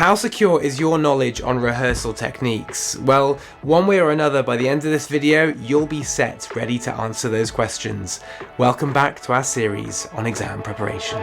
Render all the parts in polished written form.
How secure is your knowledge on rehearsal techniques? Well, one way or another, by the end of this video, you'll be set, ready to answer those questions. Welcome back to our series on exam preparation.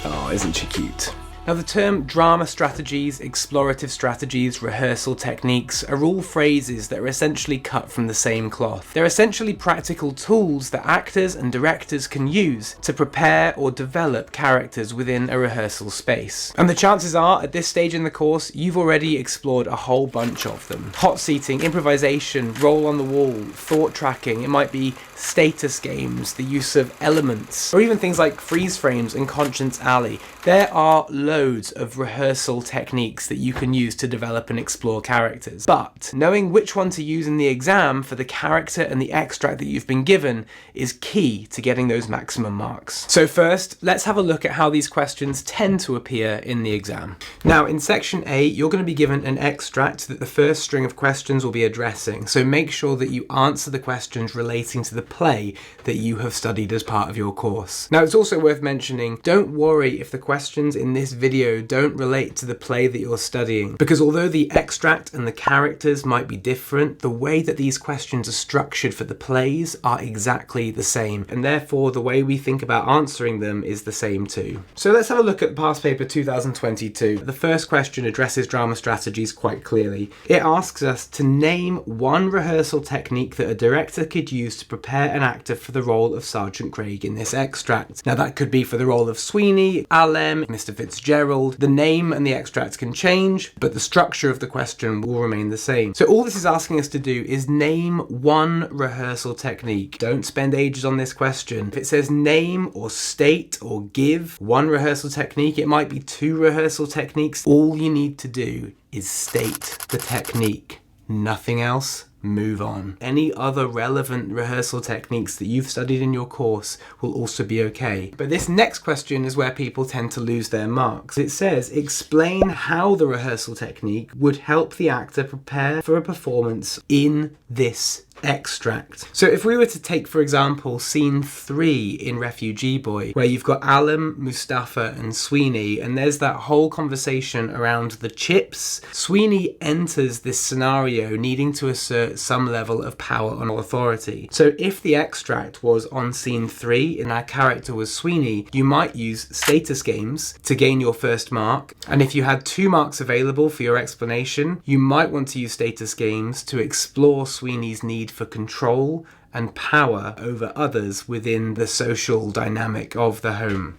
Oh, isn't she cute? Now, the term drama strategies, explorative strategies, rehearsal techniques are all phrases that are essentially cut from the same cloth. They're essentially practical tools that actors and directors can use to prepare or develop characters within a rehearsal space. And the chances are, at this stage in the course, you've already explored a whole bunch of them. Hot seating, improvisation, role on the wall, thought tracking, it might be status games, the use of elements, or even things like freeze frames and Conscience Alley. There are loads of rehearsal techniques that you can use to develop and explore characters. But knowing which one to use in the exam for the character and the extract that you've been given is key to getting those maximum marks. So first, let's have a look at how these questions tend to appear in the exam. Now, in section A, you're going to be given an extract that the first string of questions will be addressing. So make sure that you answer the questions relating to the play that you have studied as part of your course. Now, it's also worth mentioning, don't worry if the questions in this video don't relate to the play that you're studying, because although the extract and the characters might be different, the way that these questions are structured for the plays are exactly the same, and therefore the way we think about answering them is the same too. So let's have a look at past paper 2022. The first question addresses drama strategies quite clearly. It asks us to name one rehearsal technique that a director could use to prepare an actor for the role of Sergeant Craig in this extract. Now, that could be for the role of Sweeney, Alem, Mr. Fitzgerald. The name and the extract can change, but the structure of the question will remain the same. So all this is asking us to do is name one rehearsal technique. Don't spend ages on this question. If it says name or state or give one rehearsal technique, it might be two rehearsal techniques. All you need to do is state the technique. Nothing else. Move on. Any other relevant rehearsal techniques that you've studied in your course will also be okay. But this next question is where people tend to lose their marks. It says, explain how the rehearsal technique would help the actor prepare for a performance in this extract. So if we were to take, for example, scene 3 in Refugee Boy, where you've got Alem, Mustafa and Sweeney, and there's that whole conversation around the chips. Sweeney enters this scenario needing to assert some level of power and authority. So if the extract was on scene 3 and our character was Sweeney, you might use status games to gain your first mark. And if you had 2 marks available for your explanation, you might want to use status games to explore Sweeney's need for control and power over others within the social dynamic of the home.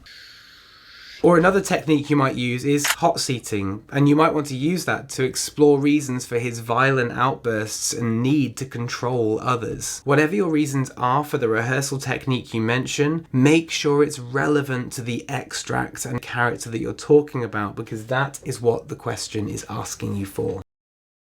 Or another technique you might use is hot seating, and you might want to use that to explore reasons for his violent outbursts and need to control others. Whatever your reasons are for the rehearsal technique you mention, make sure it's relevant to the extract and character that you're talking about, because that is what the question is asking you for.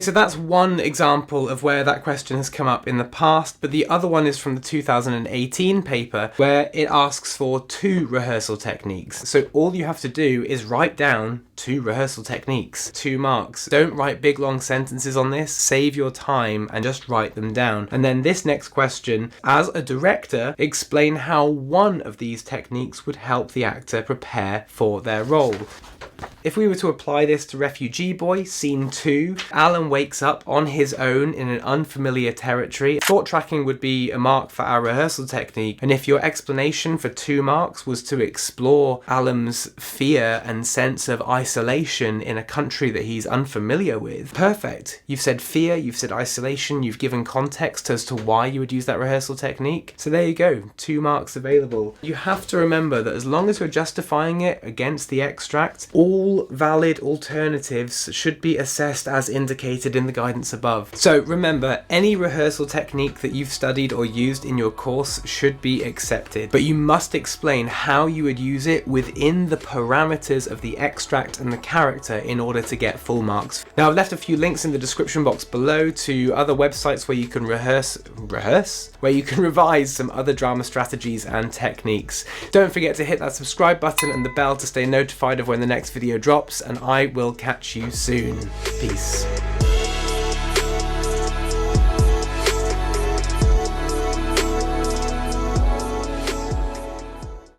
So that's one example of where that question has come up in the past, but the other one is from the 2018 paper where it asks for 2 rehearsal techniques. So all you have to do is write down 2 rehearsal techniques, 2 marks. Don't write big long sentences on this, save your time and just write them down. And then this next question, as a director, explain how one of these techniques would help the actor prepare for their role. If we were to apply this to Refugee Boy, scene 2, Alan wakes up on his own in an unfamiliar territory. Thought tracking would be a mark for our rehearsal technique, and if your explanation for 2 marks was to explore Alan's fear and sense of isolation in a country that he's unfamiliar with, perfect. You've said fear, you've said isolation, you've given context as to why you would use that rehearsal technique. So there you go, 2 marks available. You have to remember that as long as you're justifying it against the extract, all valid alternatives should be assessed as indicated in the guidance above. So remember, any rehearsal technique that you've studied or used in your course should be accepted, but you must explain how you would use it within the parameters of the extract and the character in order to get full marks. Now, I've left a few links in the description box below to other websites where you can where you can revise some other drama strategies and techniques. Don't forget to hit that subscribe button and the bell to stay notified of when the next video drops, and I will catch you soon. Peace.